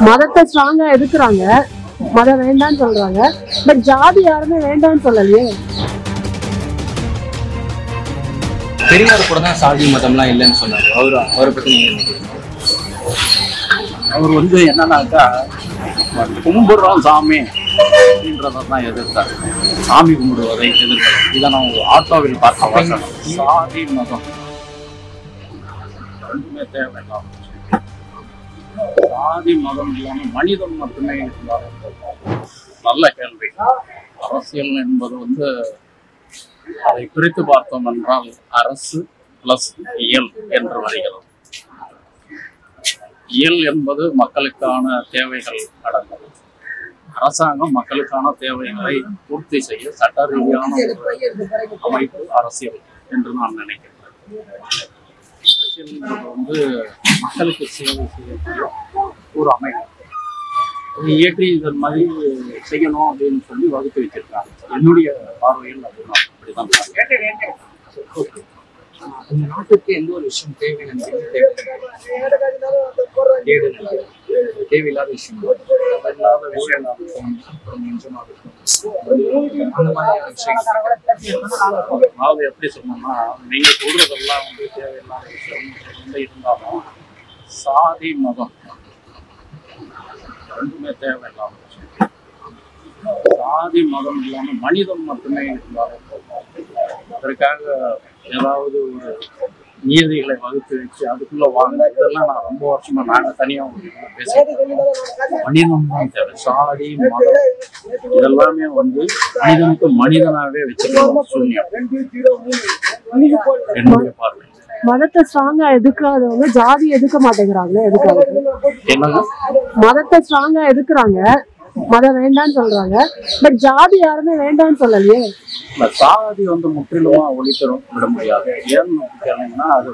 மதத்தை ஸ்ட்ராங்கா எதுக்குறாங்க, மதம் வேண்டான்னு சொல்றாங்க. பட் ஜாதி யாருமே வேண்டான்னு சொல்லலையே. பெரியார் கூட தான் சாதி மதம்லாம் இல்லைன்னு சொன்னாரு. அவரை பத்தி அவர் என்னன்னாக்கா கும்பிடுறோம் சாமி அப்படின்றதான் எதிர்த்தார். சாமி கும்பிடுவதை எதிர்த்தார். இதை நான் ஒரு ஆட்டோவில் பார்க்க சாதி மதம் ரெண்டுமே தேவையில்லாம். சாதி மதம் இல்லாமல் மனிதன் மட்டுமே இருந்தாலும் நல்ல கேள்வி. அரசியல் என்பது அதை பிரித்து பார்த்தோம் என்றால் அரசு பிளஸ் இயல் என்று வருகிறது. இயல் என்பது மக்களுக்கான தேவைகள் அடங்கும். அரசாங்கம் மக்களுக்கான தேவைகளை பூர்த்தி செய்ய சட்ட ரீதியான அமைப்பு அரசியல் என்று நான் நினைக்கிறேன். அரசியல் என்பது மக்களுக்கு சேவை செய்யக்கூடிய ஒரு அமைப்பு. இயற்றி இதன் மாதிரி செய்யணும் அப்படின்னு சொல்லி வகுத்து வச்சிருக்காங்க. என்னுடைய பார்வையில் அதுதான் அப்படிதான். இந்த நாட்டுக்கு எந்த ஒரு விஷயம் தேவையில்லாத விஷயம், அந்த மாதிரியான விஷயங்கள். அதாவது எப்படி சொன்னோம்னா, நீங்க சொல்றதெல்லாம் தேவையில்லாத விஷயம் இருந்தாலும் சாதி மதம் ரெண்டுமே தேவையில்லாத விஷயம். சாதி மதம் இல்லாமல் மனிதன் மட்டுமே இருந்தாலும் அதற்காக ஏதாவது ஒரு நீதிகளை வகுத்து வச்சு அதுக்குள்ள வாங்க, இதெல்லாம் நான் ரொம்ப வருஷமா நாங்கள் தனியாக பேசுகிறேன். மனிதன் தான் தேவை. சாதி மதம் இதெல்லாமே மனிதனுக்கு மனிதனாகவே வச்சுக்கணும் சூன்யம் என்னுடைய பார்வை. மதத்தை ஸ்ட்ராங்கா எதுக்காதவங்க ஜாதி எதுக்க மாட்டேங்கிறாங்களே, எதுக்காக? என்னங்க, மதத்தை ஸ்ட்ராங்கா எதுக்குறாங்க, மதம் வேண்டான்னு சொல்றாங்க. பட் ஜாதி யாருமே வேண்டான்னு சொல்லலையே. சாதி முற்றிலுமா ஒழிக்கிறோம் விட முடியாது. ஏன்னு கேட்டீங்கன்னா, அது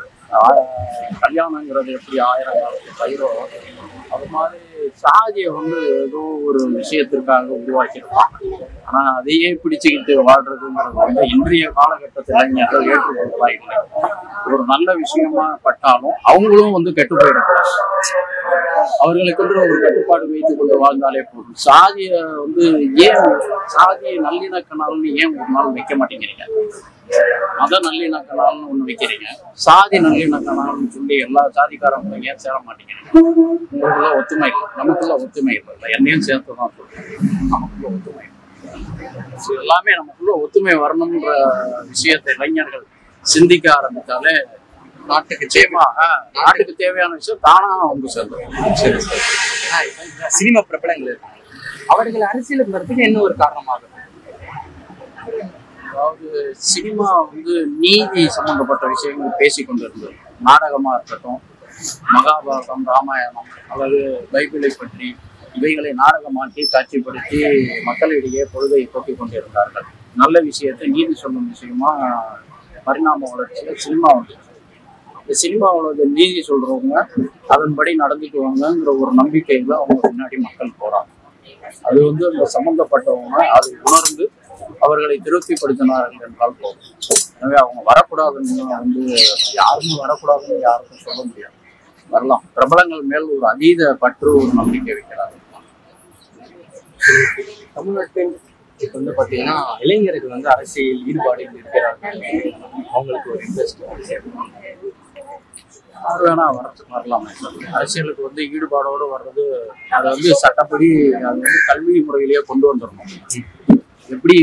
கல்யாணங்கிறது எப்படி 1000 காலத்து பயிரோ அது மாதிரி சாதியை ஏதோ ஒரு விஷயத்திற்காக உருவாக்கியிருப்பாங்க. ஆனா அதையே பிடிச்சுக்கிட்டு வாழ்றதுங்கிறது இன்றைய காலகட்டத்தில் இளைஞர்கள் ஏற்றுக்கொள்ளலாம் இல்லை. ஒரு நல்ல விஷயமா பட்டாலும் அவங்களும் கெட்டு போயிடக்கூடாது. அவர்களுக்கு ஒரு கட்டுப்பாடு வைத்துக் கொண்டு வாழ்ந்தாலே போதும். சாதியை ஏன் சாதி நல்லிணக்க நாள்னு ஏன் ஒரு நாள் வைக்க மாட்டேங்கிறீங்க? மத நல்லிணக்க நாள்னு ஒண்ணு வைக்கிறீங்க, சாதி நல்லிணக்க நாள்னு சொல்லி எல்லா சாதிக்காரங்களும் ஏன் சேர மாட்டேங்கிறீங்க? உங்களுக்குள்ள ஒத்துமை இல்லை, நமக்குள்ள ஒத்துமை இல்லை. என்னையும் சேர்த்துதான் சொல்றேன், நமக்குள்ள ஒத்துமை இல்லை. எல்லாமே நமக்குள்ள ஒத்துமை வரணும்ன்ற விஷயத்தை இளைஞர்கள் சிந்திக்க ஆரம்பித்தாலே நாட்டுக்கு நாட்டுக்கு தேவையான விஷயம் தானா சேர்ந்தோம். சரி சரி. சினிமா பிரபலங்கள் இருக்காங்க, அவர்கள் அரசியலுக்கு வரதுக்கு என்ன ஒரு காரணமாகும்? அதாவது சினிமா நீதி சம்பந்தப்பட்ட விஷயங்கள் பேசிக்கொண்டிருந்தது. நாடகமா இருக்கட்டும், மகாபாரதம், ராமாயணம் அல்லது பைபிளை பற்றி இவைகளை நாடகமாக்கி காட்சிப்படுத்தி மக்களிடையே பொழுதை போக்கிக் கொண்டிருந்தார்கள். நல்ல விஷயத்தை நீதி சொல்லும் விஷயமா பரிணாம வளர்ச்சியில் சினிமா இந்த சினிமாவோட நீதி சொல்றவங்க அதன்படி நடந்துக்குவாங்கங்கிற ஒரு நம்பிக்கையில அவங்க முன்னாடி மக்கள் போறாங்க. அது அந்த சம்பந்தப்பட்டவங்க அதை உணர்ந்து அவர்களை திருப்திப்படுத்தினார்கள் என்றால் போதும். எனவே அவங்க வரக்கூடாதுன்னு யாருமே வரக்கூடாதுன்னு யாருக்கும் சொல்ல முடியாது. வரலாம். பிரபலங்கள் மேல் ஒரு அதீத பற்று, ஒரு நம்பிக்கை வைக்கிறார்கள். தமிழ்நாட்டில் இப்ப பாத்தீங்கன்னா இளைஞர்கள் அரசியல் ஈடுபாடு இருக்கிறார்கள். அவங்களுக்கு ஒரு இன்ட்ரெஸ்ட் யார் வேணா வரலாமே. அரசியலுக்கு ஈடுபாடோடு வர்றது அதை சட்டப்படி அது கல்வி முறையிலேயே கொண்டு வந்துடணும். எப்படி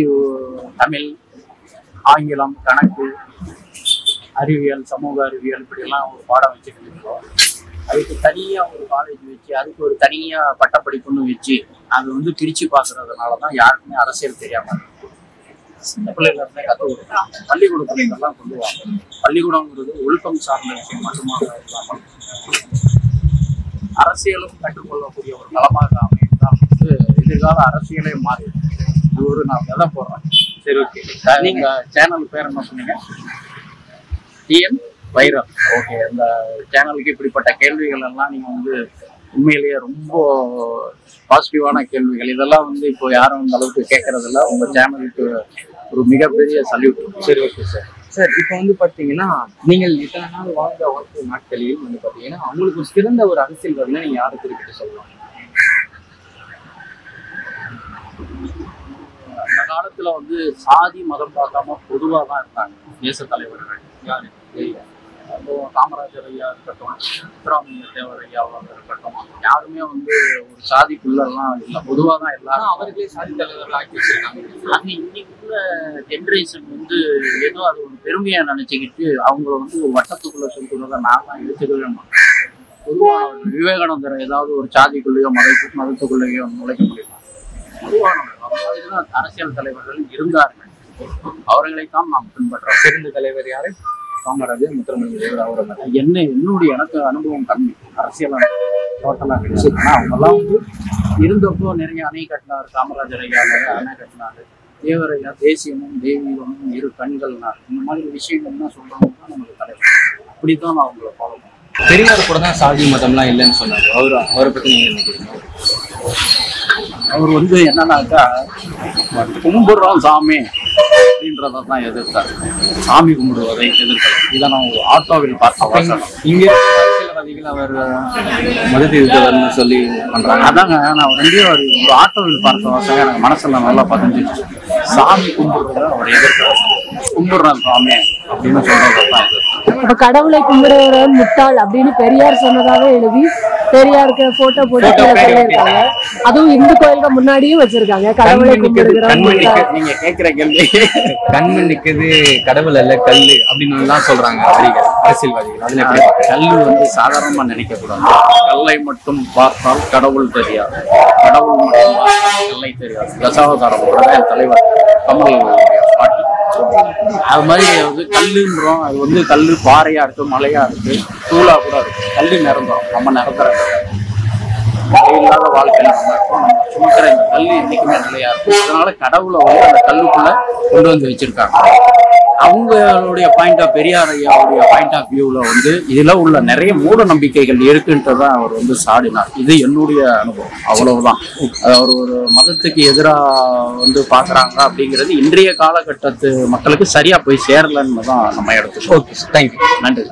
தமிழ், ஆங்கிலம், கணக்கு, அறிவியல், சமூக அறிவியல் இப்படியெல்லாம் ஒரு பாடம் வச்சுருக்கீங்களோ, அதுக்கு தனியாக ஒரு காலேஜ் வச்சு அதுக்கு ஒரு தனியாக பட்டப்படிப்புன்னு வச்சு அது பிரித்து பார்க்கறதுனாலதான் யாருக்குமே அரசியல் தெரியாமல் சின்ன பிள்ளைல இருந்தே கற்றுக் கொடுக்கலாம். பள்ளிக்கூடத்துலாம் கொண்டு வாங்க. பள்ளிக்கூடங்கிறது ஒழுக்கம் சார்ந்த விஷயம் மட்டுமாக இல்லாமல் அரசியலும் கற்றுக்கொள்ளக்கூடிய ஒரு களமாக அமைந்தால் எதிர்கால அரசியலே மாறி நான் எதை போடுறேன். சரி, ஓகே. நீங்க சேனல் பேர் என்ன சொன்னீங்க? TN viral. ஓகே. இந்த சேனலுக்கு இப்படிப்பட்ட கேள்விகள் எல்லாம் நீங்க உண்மையிலேயே ரொம்ப பாசிட்டிவான கேள்விகள். இதெல்லாம் இப்போ யாரும் அந்த அளவுக்கு கேட்கறதில்ல. உங்க சேனலுக்கு ஒரு மிகப்பெரிய சல்யூட். சரி, ஓகே சார். சார் இப்போ பாத்தீங்கன்னா நீங்கள் இத்தனை நாள் வாழ்ந்த வாழ்க்கை நாட்களில் பாத்தீங்கன்னா அவங்களுக்கு சிறந்த ஒரு அரசியல்வாதினா நீங்க யாரை குறிப்பிட்டு சொல்லலாம்? காலத்துல வந்து சாதி மதம் பார்க்காம பொதுவா தான் இருந்தாங்க தேச தலைவர்கள். யாரு காமராஜர் ஐயா இருக்கட்டும், முத்துராமலிங்க தேவர் ஐயாவாக இருக்கட்டும், யாருமே வந்து ஒரு சாதிக்குள்ளெல்லாம் இல்லை, பொதுவாக தான் எல்லாரும் அவர்களே சாதி தலைவர்கள் ஆக்கி வச்சிருக்காங்க. அது இன்னைக்குள்ள ஜென்ரேஷன் வந்து ஏதோ அது ஒரு பெருமையா நினைச்சுக்கிட்டு அவங்கள வந்து ஒரு வட்டத்துக்குள்ள சொல்றதை நான் எடுத்துக்கவே மாட்டேன். பொதுவாக விவேகானந்தர் ஏதாவது ஒரு சாதிக்குள்ளேயோ மதத்துக்குள்ளேயோ நுழைக்க முடியுமா? பொதுவான அரசியல் தலைவர்கள் இருந்தார்கள், அவர்களைத்தான் நாம் பின்பற்றோம். சிறந்த தலைவர் யாரு? காமராஜர், முத்துராமலிங்க தேவர். அவரை எனக்கு அனுபவம் கம்மி, அரசியல் டோட்டலாக கிடையாது. ஆனால் அவங்கெல்லாம் வந்து இருந்தப்போ நிறைய அணை கட்டினார். காமராஜர் ஐயா அணை கட்டினார். தேவர் ஐயா தேசியமும் தெய்வீகமும் இரு கண்கள்னார். இந்த மாதிரி விஷயங்கள்லாம் சொல்றவங்க தான் நமக்கு தலைவர். அப்படித்தான் நான் அவங்கள ஃபாலோ பண்ணுவேன். பெரியார் கூட தான் சாதி மதம்லாம் இல்லைன்னு சொன்னாரு. அவரை பத்தி நீங்க நினைக்கிறீங்க? அவர் வந்து என்னன்னாக்கா கும்பிடுறோம் சாமி அப்படின்றதான் எதிர்த்தார். சாமி கும்பிடுவதை எதிர்க்கல. இதை நான் ஒரு ஆட்டோவில் பார்த்த இங்க அரசியல்வாதிகள் அவர் மதத்தை எதிர்த்தவர்னு சொல்லி பண்றாங்க. அதாங்க நான் ஒரு ஆட்டோவில் பார்த்த வாசகம் எனக்கு மனசுல நல்லா பதிஞ்சிருச்சு. சாமி கும்பிடுறத அவர் எதிர்க்கிறார். கும்பிடுறான் சாமி அப்படின்னு சொல்றதான் எதிர்த்தார். அப்ப கடவுளை கும்பிடுற முட்டாள் அப்படின்னு பெரியார் சொன்னதாவே எழுதி பெரியாருக்கு போட்டோ போட்டு இருக்காங்க. அதுவும் இந்து கோயிலுக்கு முன்னாடியும் வச்சிருக்காங்க. கடவுளை கும்பிடுகிற நீங்க கேட்கிற கேள்வி கண்மண் நிற்கிறது கடவுள் அல்ல கல்லு அப்படின்னு தான் சொல்றாங்க அரசியல்வாதிகள். அதுல கல்லு வந்து சாதாரணமா நினைக்க கூடாது. கல்லை மட்டும் பார்த்தால் கடவுள் தெரியாது, கடவுள் மட்டும் பார்த்தால் கல்லை தெரியாது. தசாவதாரம் என் தலைவர் கமல் பாட்டு. அது மாதிரி வந்து கல்லுன்றோம். அது வந்து கல்லு பாறையா இருக்கு, மலையா இருக்கு, தூளா கூட இருக்கு. கல்லு நிரந்தரம், நம்ம நிரந்தரம் இல்லாத வாழ்க்கையில நம்ம இருக்கோம். நம்ம சுமக்கிற இந்த கல் என்னைக்குமே நிலையா இருக்கும். அதனால கடவுளை வந்து அந்த கல்லுக்குள்ள கொண்டு வந்து வச்சிருக்காங்க. அவங்களுடைய பாயிண்ட் ஆஃப் பெரியார் ஐயாவுடைய பாயிண்ட் ஆஃப் வியூல வந்து இதுல உள்ள நிறைய மூட நம்பிக்கைகள் இருக்குன்றதான் அவர் வந்து சாடினார். இது என்னுடைய அனுபவம், அவ்வளவுதான். அவர் ஒரு மதத்துக்கு எதிராக வந்து பாக்குறாங்க அப்படிங்கிறது இன்றைய காலகட்டத்து மக்களுக்கு சரியா போய் சேரலன்னு தான் நம்ம எடுத்துக்கோம். ஓகே, தேங்க்யூ, நன்றி.